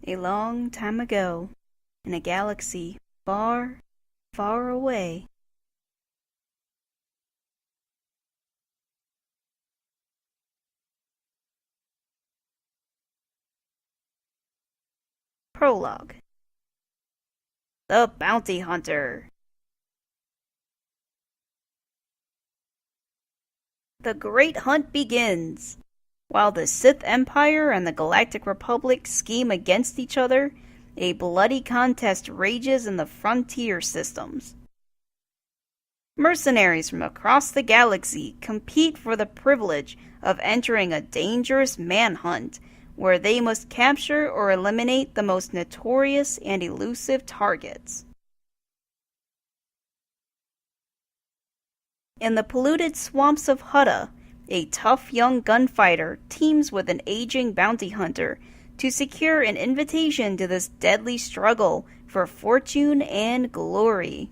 A long time ago, in a galaxy far, far away. Prologue. The Bounty Hunter. The Great Hunt begins. While the Sith Empire and the Galactic Republic scheme against each other, a bloody contest rages in the frontier systems. Mercenaries from across the galaxy compete for the privilege of entering a dangerous manhunt where they must capture or eliminate the most notorious and elusive targets. In the polluted swamps of Hutta, a tough young gunfighter teams with an aging bounty hunter to secure an invitation to this deadly struggle for fortune and glory.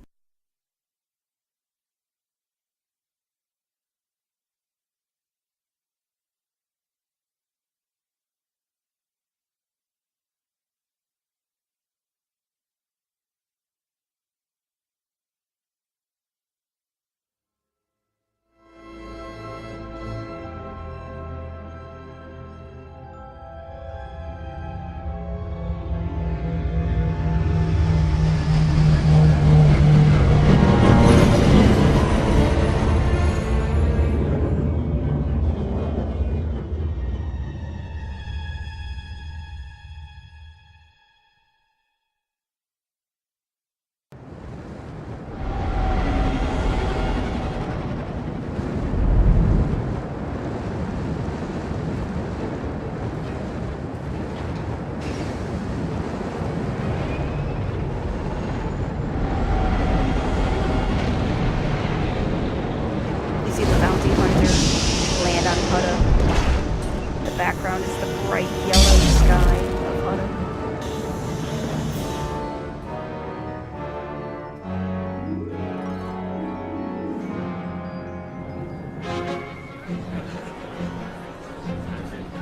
The background is the bright yellow sky of Hutta.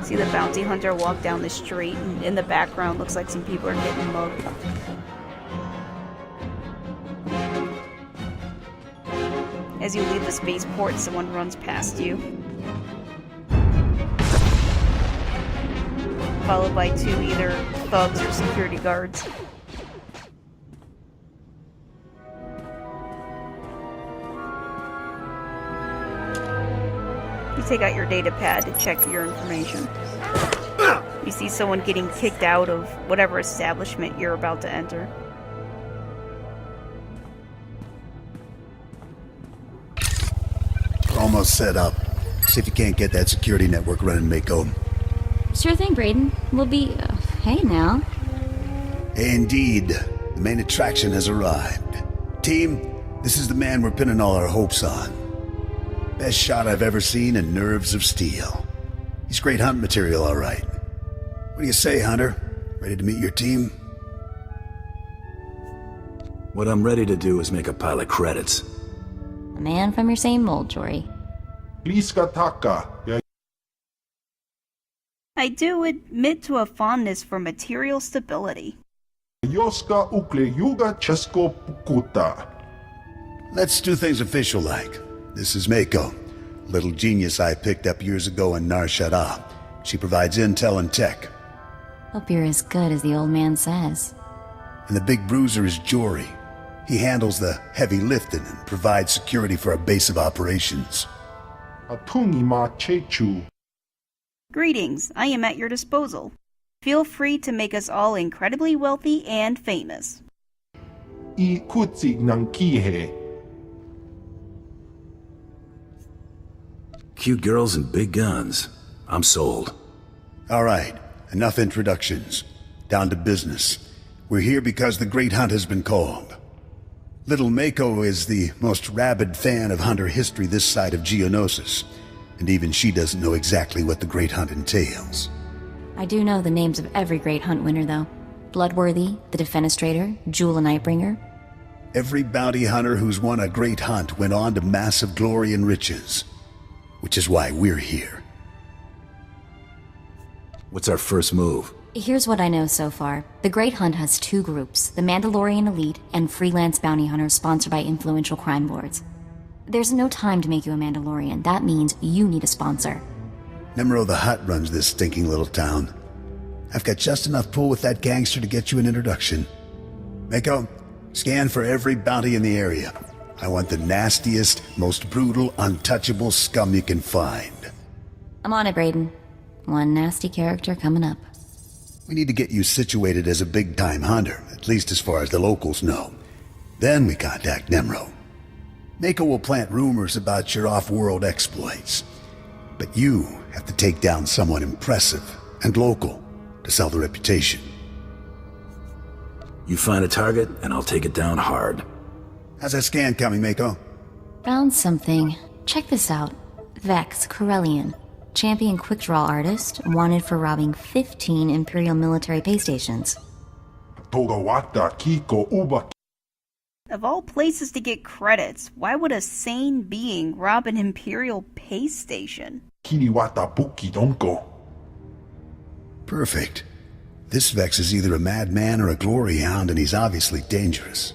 See the bounty hunter walk down the street, and in the background looks like some people are getting mugged. As you leave the spaceport, someone runs past you, followed by two either thugs or security guards. You take out your data pad to check your information. You see someone getting kicked out of whatever establishment you're about to enter. Almost set up. See if you can't get that security network running, Mako. Sure thing, Brayden. We'll be... hey now. Indeed. The main attraction has arrived. Team, this is the man we're pinning all our hopes on. Best shot I've ever seen and nerves of steel. He's great hunt material, all right. What do you say, Hunter? Ready to meet your team? What I'm ready to do is make a pile of credits. A man from your same mold, Jory. I do admit to a fondness for material stability. Let's do things official-like. This is Mako, little genius I picked up years ago in Nar Shaddaa. She provides intel and tech. Hope you're as good as the old man says. And the big bruiser is Jory. He handles the heavy lifting and provides security for our base of operations. Greetings, I am at your disposal. Feel free to make us all incredibly wealthy and famous. Cute girls and big guns. I'm sold. All right, enough introductions. Down to business. We're here because the Great Hunt has been called. Little Mako is the most rabid fan of hunter history this side of Geonosis, and even she doesn't know exactly what the Great Hunt entails. I do know the names of every great hunt winner, though. Bloodworthy, the Defenestrator, Jewel and Nightbringer. Every bounty hunter who's won a great hunt went on to massive glory and riches, which is why we're here. What's our first move? Here's what I know so far. The Great Hunt has two groups, the Mandalorian Elite and freelance bounty hunters sponsored by influential crime lords. There's no time to make you a Mandalorian. That means you need a sponsor. Nemro the Hutt runs this stinking little town. I've got just enough pull with that gangster to get you an introduction. Mako, scan for every bounty in the area. I want the nastiest, most brutal, untouchable scum you can find. I'm on it, Brayden. One nasty character coming up. We need to get you situated as a big-time hunter, at least as far as the locals know. Then we contact Nemro. Mako will plant rumors about your off-world exploits. But you have to take down someone impressive and local to sell the reputation. You find a target, and I'll take it down hard. How's that scan coming, Mako? Found something. Check this out. Vex Corellian. Champion quick-draw artist, wanted for robbing 15 Imperial military pay stations. Of all places to get credits, why would a sane being rob an Imperial pay station? Perfect. This Vex is either a madman or a glory hound, and he's obviously dangerous.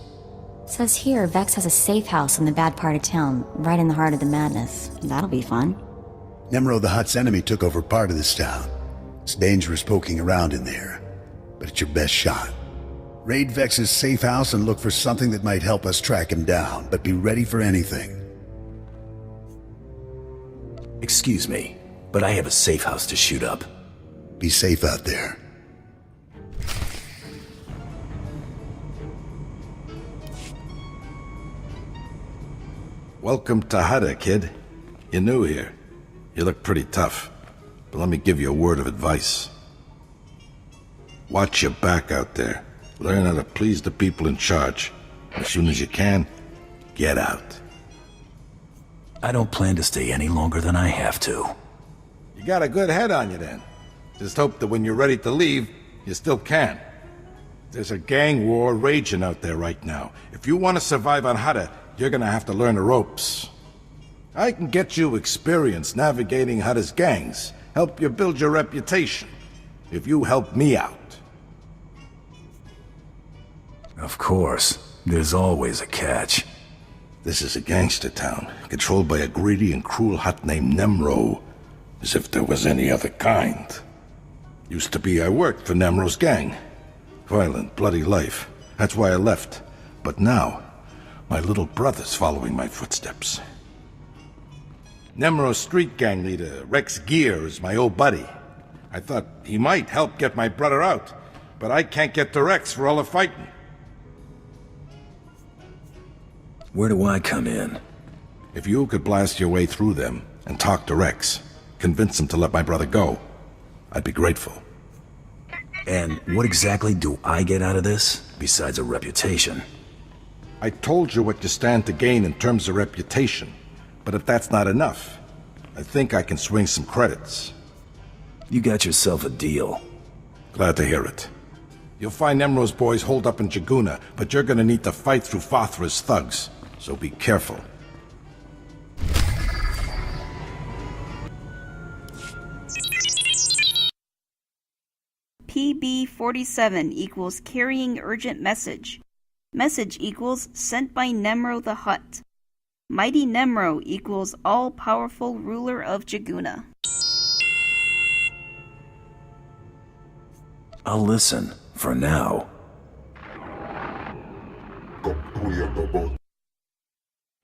Says here, Vex has a safe house in the bad part of town, right in the heart of the madness. That'll be fun. Nemro the Hutt's enemy took over part of this town. It's dangerous poking around in there, but it's your best shot. Raid Vex's safe house and look for something that might help us track him down, but be ready for anything. Excuse me, but I have a safe house to shoot up. Be safe out there. Welcome to Hutta, kid. You're new here. You look pretty tough, but let me give you a word of advice. Watch your back out there. Learn how to please the people in charge. As soon as you can, get out. I don't plan to stay any longer than I have to. You got a good head on you then. Just hope that when you're ready to leave, you still can. There's a gang war raging out there right now. If you want to survive on Hutta, you're gonna have to learn the ropes. I can get you experience navigating Hutta's gangs, help you build your reputation, if you help me out. Of course. There's always a catch. This is a gangster town, controlled by a greedy and cruel Hutt named Nemro, as if there was any other kind. Used to be I worked for Nemro's gang. Violent, bloody life. That's why I left. But now, my little brother's following my footsteps. Nemro's street gang leader, Rex Gear, is my old buddy. I thought he might help get my brother out, but I can't get to Rex for all the fighting. Where do I come in? If you could blast your way through them and talk to Rex, convince him to let my brother go, I'd be grateful. And what exactly do I get out of this, besides a reputation? I told you what you stand to gain in terms of reputation, but if that's not enough, I think I can swing some credits. You got yourself a deal. Glad to hear it. You'll find Nemro's boys holed up in Jaguna, but you're gonna need to fight through Fothra's thugs, so be careful. PB-47 equals carrying urgent message. Message equals sent by Nemro the Hutt. Mighty Nemro equals all-powerful ruler of Jaguna. I'll listen, for now.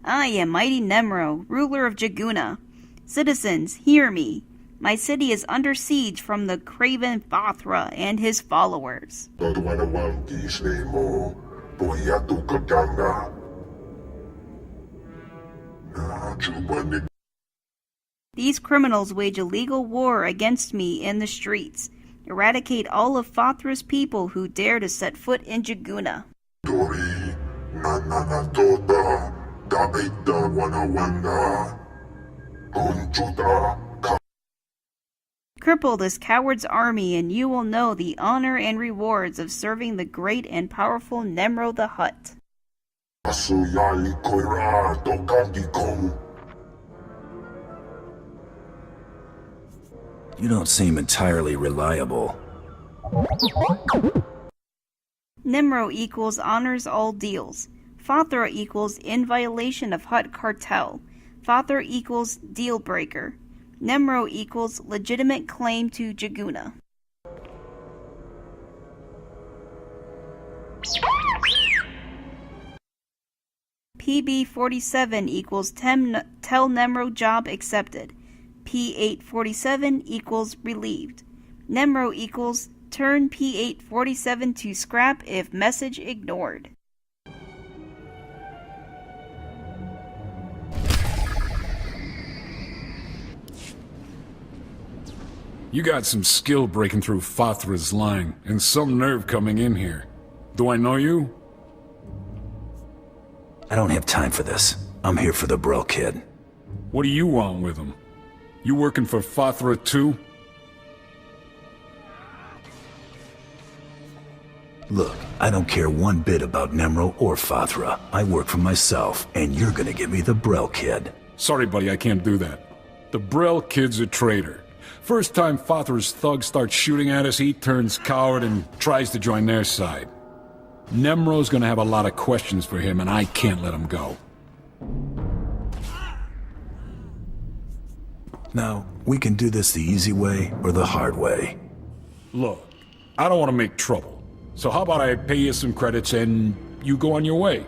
I am Mighty Nemro, ruler of Jaguna. Citizens, hear me. My city is under siege from the craven Fothra and his followers. These criminals wage a legal war against me in the streets. Eradicate all of Fothra's people who dare to set foot in Jaguna. Cripple this coward's army, and you will know the honor and rewards of serving the great and powerful Nemro the Hutt. You don't seem entirely reliable. Nimro equals honors all deals. SWTOR equals in violation of Hutt cartel. SWTOR equals deal breaker. Nimro equals legitimate claim to Jaguna. PB47 equals tell Nemro job accepted. P847 equals relieved. Nemro equals turn P847 to scrap if message ignored. You got some skill breaking through SWTOR's line, and some nerve coming in here. Do I know you? I don't have time for this. I'm here for the Brill kid. What do you want with him? You working for SWTOR too? Look, I don't care one bit about Nemro or SWTOR. I work for myself, and you're gonna give me the Brill kid. Sorry, buddy, I can't do that. The Brill kid's a traitor. First time SWTOR's thugs start shooting at us, he turns coward and tries to join their side. Nemro's gonna have a lot of questions for him, and I can't let him go. Now, we can do this the easy way or the hard way. Look, I don't want to make trouble. So how about I pay you some credits and you go on your way?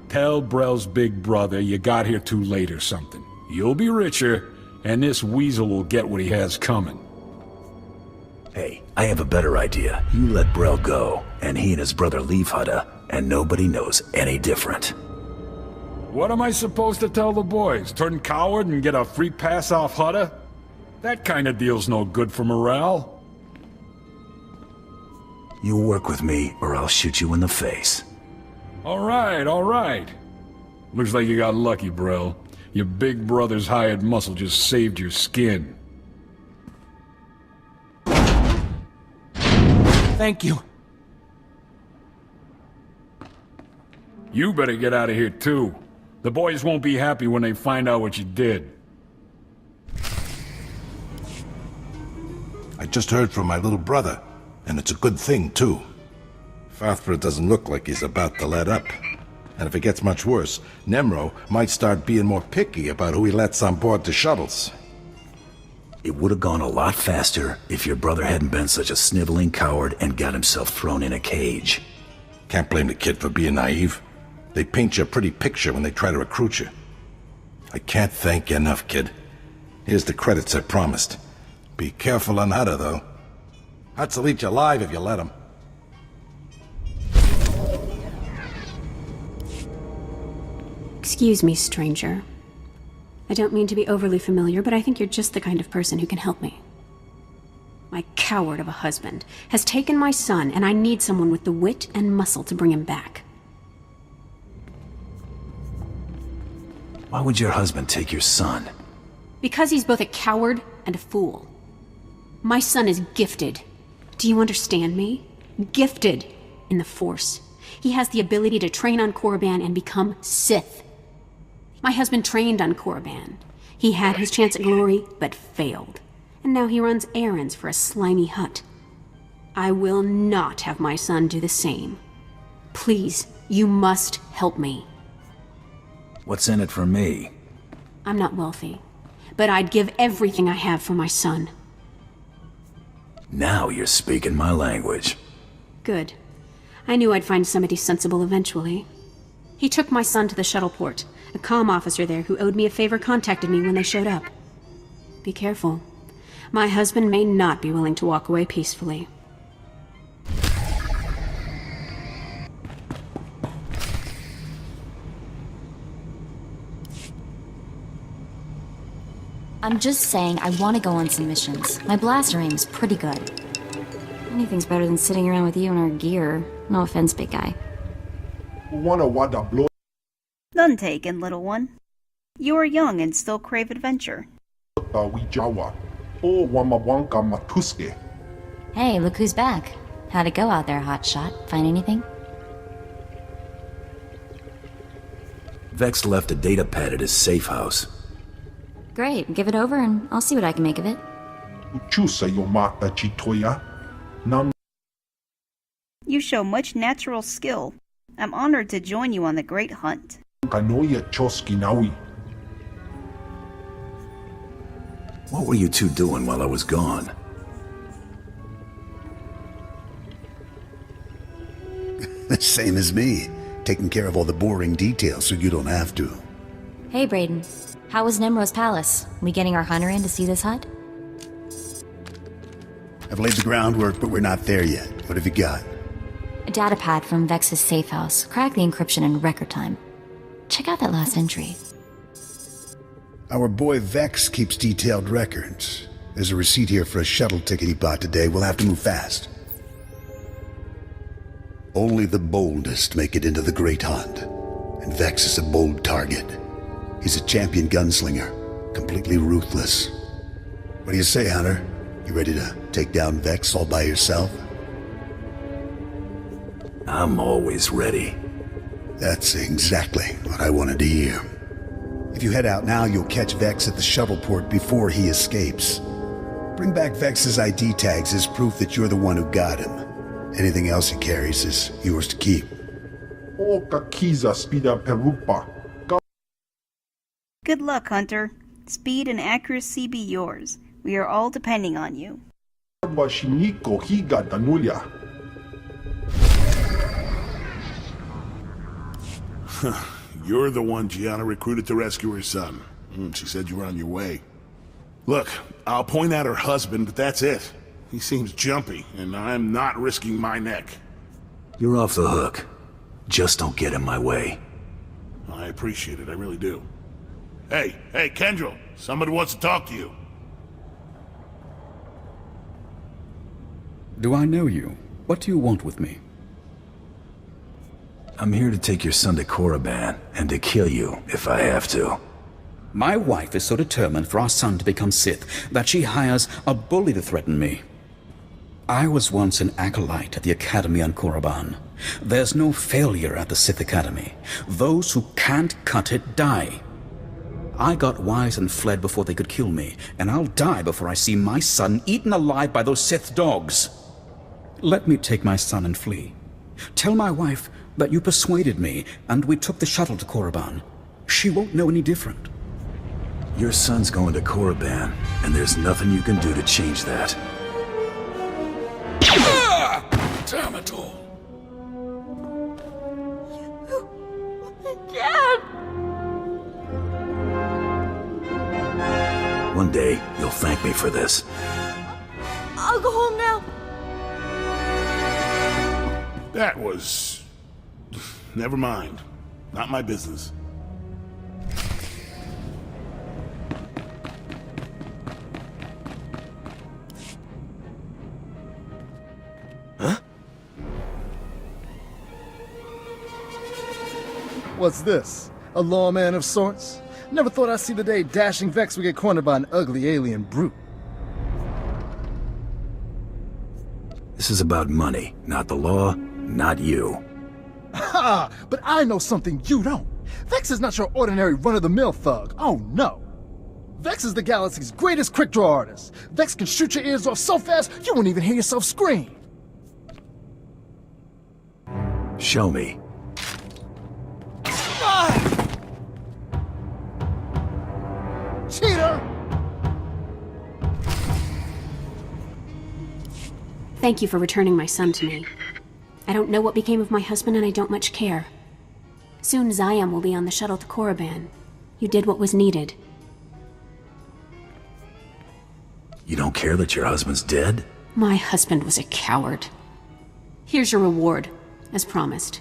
Tell Brell's big brother you got here too late or something. You'll be richer, and this weasel will get what he has coming. Hey, I have a better idea. You let Brill go, and he and his brother leave Hutta, and nobody knows any different. What am I supposed to tell the boys? Turn coward and get a free pass off Hutta? That kind of deal's no good for morale. You work with me, or I'll shoot you in the face. All right. Looks like you got lucky, Brill. Your big brother's hired muscle just saved your skin. Thank you. You better get out of here, too. The boys won't be happy when they find out what you did. I just heard from my little brother, and it's a good thing, too. SWTOR doesn't look like he's about to let up. And if it gets much worse, Nemro might start being more picky about who he lets on board the shuttles. It would have gone a lot faster if your brother hadn't been such a sniveling coward and got himself thrown in a cage. Can't blame the kid for being naive. They paint you a pretty picture when they try to recruit you. I can't thank you enough, kid. Here's the credits I promised. Be careful on Hutta, though. Hutt'll eat you alive if you let him. Excuse me, stranger. I don't mean to be overly familiar, but I think you're just the kind of person who can help me. My coward of a husband has taken my son, and I need someone with the wit and muscle to bring him back. Why would your husband take your son? Because he's both a coward and a fool. My son is gifted. Do you understand me? Gifted in the Force. He has the ability to train on Korriban and become Sith. My husband trained on Korriban. He had his chance at glory, but failed. And now he runs errands for a slimy Hutt. I will not have my son do the same. Please, you must help me. What's in it for me? I'm not wealthy, but I'd give everything I have for my son. Now you're speaking my language. Good. I knew I'd find somebody sensible eventually. He took my son to the shuttle port. A comm officer there who owed me a favor contacted me when they showed up. Be careful. My husband may not be willing to walk away peacefully. I'm just saying I want to go on some missions. My blaster aim is pretty good. Anything's better than sitting around with you in our gear. No offense, big guy. None taken, little one. You are young and still crave adventure. Hey, look who's back. How'd it go out there, hotshot? Find anything? Vex left a data pad at his safe house. Great, give it over and I'll see what I can make of it. You show much natural skill. I'm honored to join you on the Great Hunt. What were you two doing while I was gone? Same as me. Taking care of all the boring details so you don't have to. Hey, Brayden. How was Nemro's palace? We getting our hunter in to see this hut? I've laid the groundwork, but we're not there yet. What have you got? A datapad from Vex's safe house. Cracked the encryption in record time. Check out that last entry. Our boy Vex keeps detailed records. There's a receipt here for a shuttle ticket he bought today. We'll have to move fast. Only the boldest make it into the Great Hunt. And Vex is a bold target. He's a champion gunslinger, completely ruthless. What do you say, Hunter? You ready to take down Vex all by yourself? I'm always ready. That's exactly what I wanted to hear. If you head out now, you'll catch Vex at the shuttle port before he escapes. Bring back Vex's ID tags as proof that you're the one who got him. Anything else he carries is yours to keep. Good luck, Hunter. Speed and accuracy be yours. We are all depending on you. You're the one Gianna recruited to rescue her son. She said you were on your way. Look, I'll point out her husband, but that's it. He seems jumpy, and I'm not risking my neck. You're off the hook. Just don't get in my way. I appreciate it, I really do. Hey, Kendrell, somebody wants to talk to you. Do I know you? What do you want with me? I'm here to take your son to Korriban, and to kill you, if I have to. My wife is so determined for our son to become Sith that she hires a bully to threaten me. I was once an acolyte at the Academy on Korriban. There's no failure at the Sith Academy. Those who can't cut it die. I got wise and fled before they could kill me, and I'll die before I see my son eaten alive by those Sith dogs. Let me take my son and flee. Tell my wife that you persuaded me, and we took the shuttle to Korriban. She won't know any different. Your son's going to Korriban, and there's nothing you can do to change that. Damn it all. One day, you'll thank me for this. I'll go home now. That was... Never mind. Not my business. Huh? What's this? A lawman of sorts? Never thought I'd see the day dashing Vex would get cornered by an ugly alien brute. This is about money, not the law, not you. Ha! But I know something you don't. Vex is not your ordinary run-of-the-mill thug. Oh, no. Vex is the galaxy's greatest quick-draw artist. Vex can shoot your ears off so fast, you won't even hear yourself scream. Show me. Cheater! Thank you for returning my son to me. I don't know what became of my husband, and I don't much care. Soon Zayam will be on the shuttle to Korriban. You did what was needed. You don't care that your husband's dead? My husband was a coward. Here's your reward, as promised.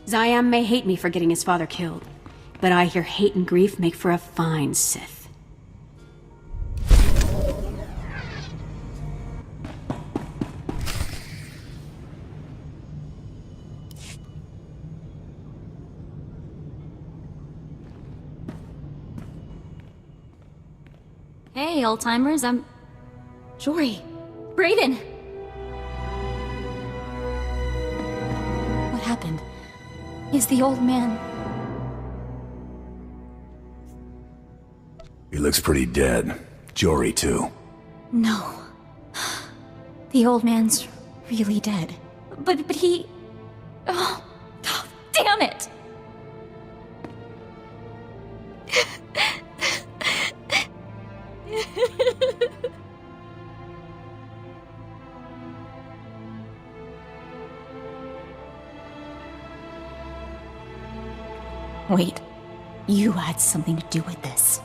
Zayam may hate me for getting his father killed, but I hear hate and grief make for a fine Sith. Hey, old-timers, I'm... Jory! Brayden! What happened? Is the old man... He looks pretty dead. Jory, too. No. The old man's really dead. But he... Oh, damn it! Wait, you had something to do with this.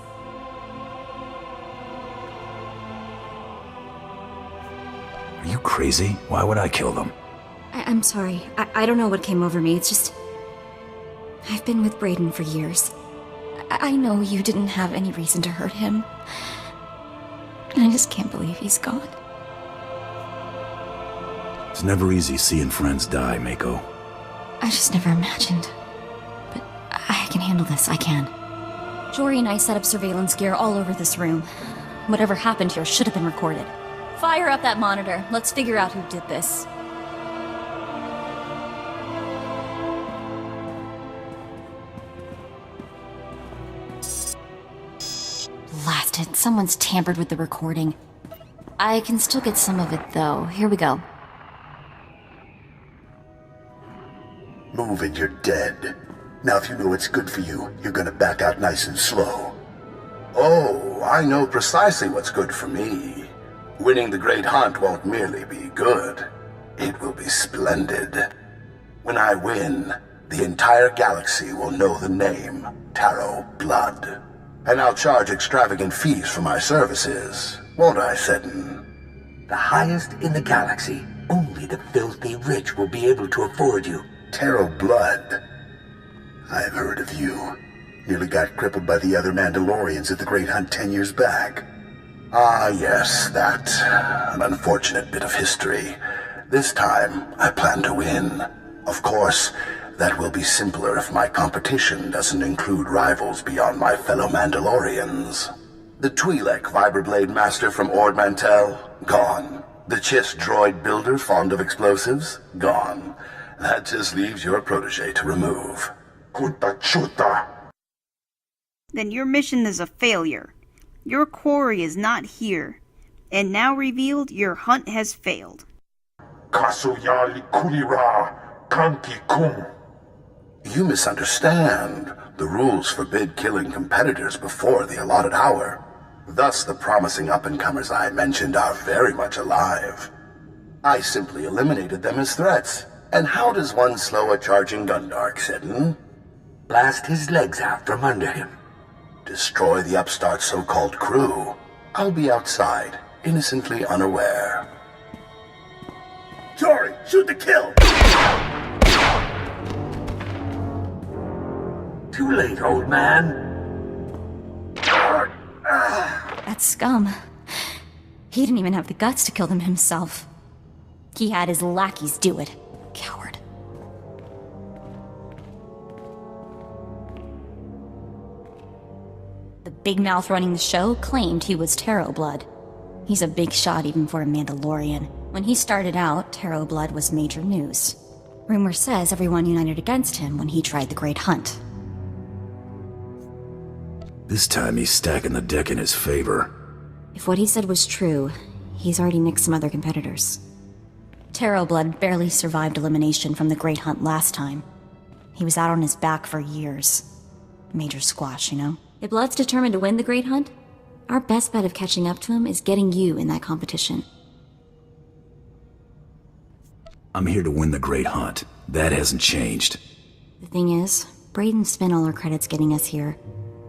Are you crazy? Why would I kill them? I'm sorry. I don't know what came over me. It's just... I've been with Brayden for years. I know you didn't have any reason to hurt him. I just can't believe he's gone. It's never easy seeing friends die, Mako. I just never imagined. But I can handle this, I can. Jory and I set up surveillance gear all over this room. Whatever happened here should have been recorded. Fire up that monitor. Let's figure out who did this. Blasted. Someone's tampered with the recording. I can still get some of it, though. Here we go. Move and you're dead. Now if you know it's good for you, you're gonna back out nice and slow. Oh, I know precisely what's good for me. Winning the Great Hunt won't merely be good. It will be splendid. When I win, the entire galaxy will know the name Taro Blood. And I'll charge extravagant fees for my services, won't I, Seddon? The highest in the galaxy. Only the filthy rich will be able to afford you. Taro Blood. I've heard of you. Nearly got crippled by the other Mandalorians at the Great Hunt 10 years back. Ah, yes, that. An unfortunate bit of history. This time, I plan to win. Of course, that will be simpler if my competition doesn't include rivals beyond my fellow Mandalorians. The Twi'lek Vibroblade Master from Ord Mantell? Gone. The Chiss droid builder fond of explosives? Gone. That just leaves your protege to remove. Kuta chuta. Then your mission is a failure. Your quarry is not here. And now revealed, your hunt has failed. Kasuyali kulira kanki kum. You misunderstand. The rules forbid killing competitors before the allotted hour. Thus, the promising up-and-comers I mentioned are very much alive. I simply eliminated them as threats. And how does one slow a charging Gundark, Seddon? Blast his legs out from under him. Destroy the upstart's so-called crew. I'll be outside, innocently unaware. Jory, shoot to kill! Too late, old man. That scum. He didn't even have the guts to kill them himself. He had his lackeys do it. Coward. The big mouth running the show claimed he was Taro Blood. He's a big shot even for a Mandalorian. When he started out, Taro Blood was major news. Rumor says everyone united against him when he tried the Great Hunt. This time he's stacking the deck in his favor. If what he said was true, he's already nicked some other competitors. Taro Blood barely survived elimination from the Great Hunt last time. He was out on his back for years. Major squash, you know? If Blood's determined to win the Great Hunt, our best bet of catching up to him is getting you in that competition. I'm here to win the Great Hunt. That hasn't changed. The thing is, Brayden spent all our credits getting us here.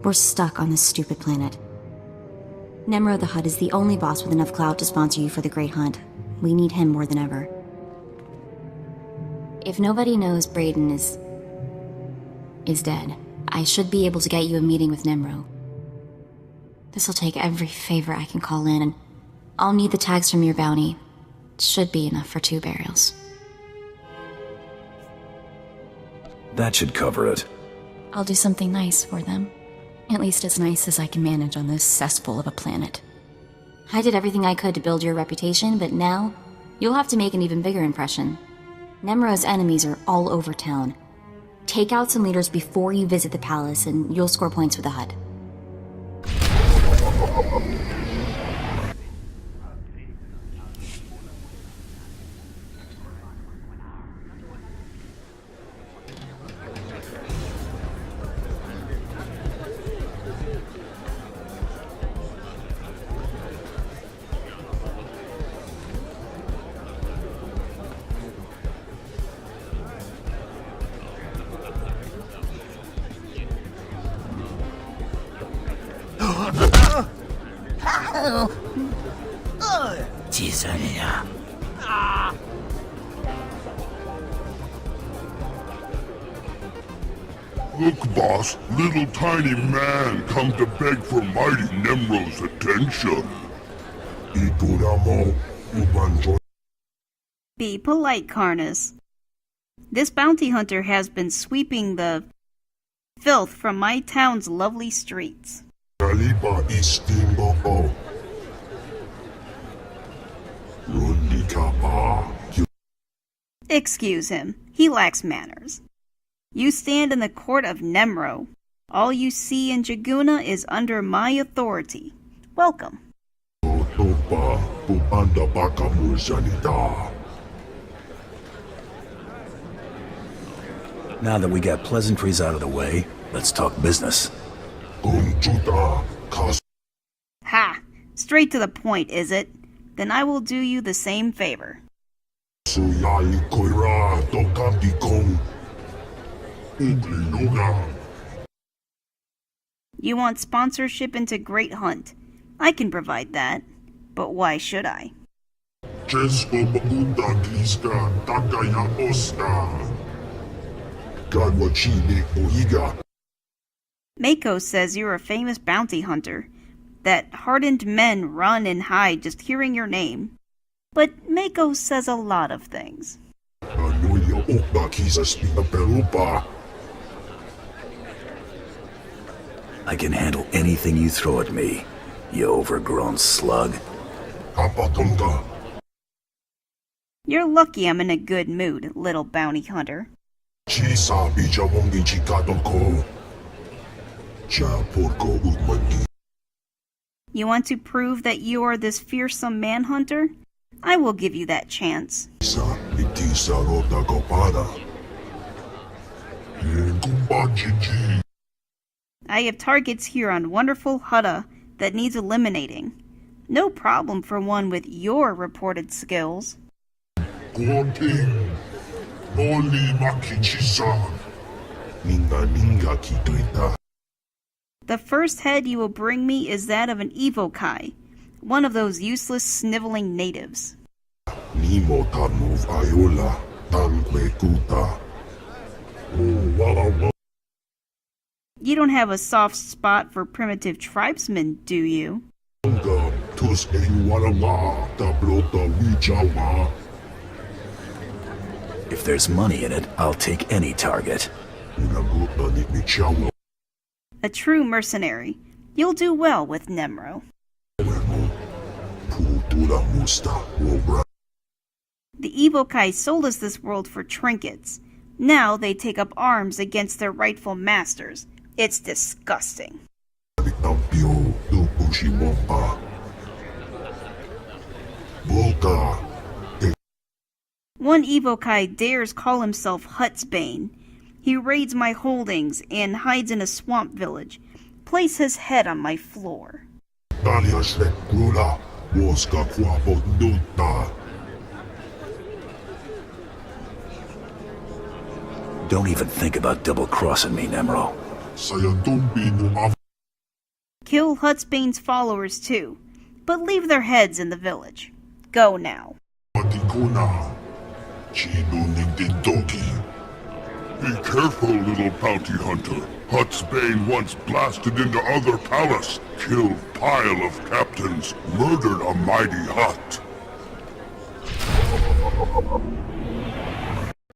We're stuck on this stupid planet. Nemro the Hutt is the only boss with enough clout to sponsor you for the Great Hunt. We need him more than ever. If nobody knows Brayden is dead, I should be able to get you a meeting with Nemro. This'll take every favor I can call in, and I'll need the tags from your bounty. It should be enough for 2 burials. That should cover it. I'll do something nice for them. At least as nice as I can manage on this cesspool of a planet. I did everything I could to build your reputation, but now, you'll have to make an even bigger impression. Nemro's enemies are all over town. Take out some leaders before you visit the palace, and you'll score points with the Hutt. 지선이야. Look, boss, little tiny man come to beg for mighty Nemro's attention. Be polite, Carnus. This bounty hunter has been sweeping the filth from my town's lovely streets. Excuse him, he lacks manners. You stand in the court of Nemro. All you see in Jaguna is under my authority. Welcome. Now that we got pleasantries out of the way, let's talk business. Ha! Straight to the point, is it? Then I will do you the same favor. You want sponsorship into Great Hunt. I can provide that. But why should I? Mako says you're a famous bounty hunter, that hardened men run and hide just hearing your name. But Mako says a lot of things. I can handle anything you throw at me, you overgrown slug. You're lucky I'm in a good mood, little bounty hunter. You want to prove that you are this fearsome manhunter? I will give you that chance. I have targets here on wonderful Hutta that needs eliminating. No problem for one with your reported skills. The first head you will bring me is that of an Evokai, one of those useless sniveling natives. You don't have a soft spot for primitive tribesmen, do you? If there's money in it, I'll take any target. A true mercenary. You'll do well with Nemro. The Evokai sold us this world for trinkets. Now they take up arms against their rightful masters. It's disgusting. One Evokai dares call himself Hutsbane. He raids my holdings and hides in a swamp village. Place his head on my floor. Don't even think about double-crossing me, Nemro. Kill Hutsbane's followers too, but leave their heads in the village. Go now. Be careful, little bounty hunter. Hutsbane once blasted into other palace, killed pile of captains, murdered a mighty Hut.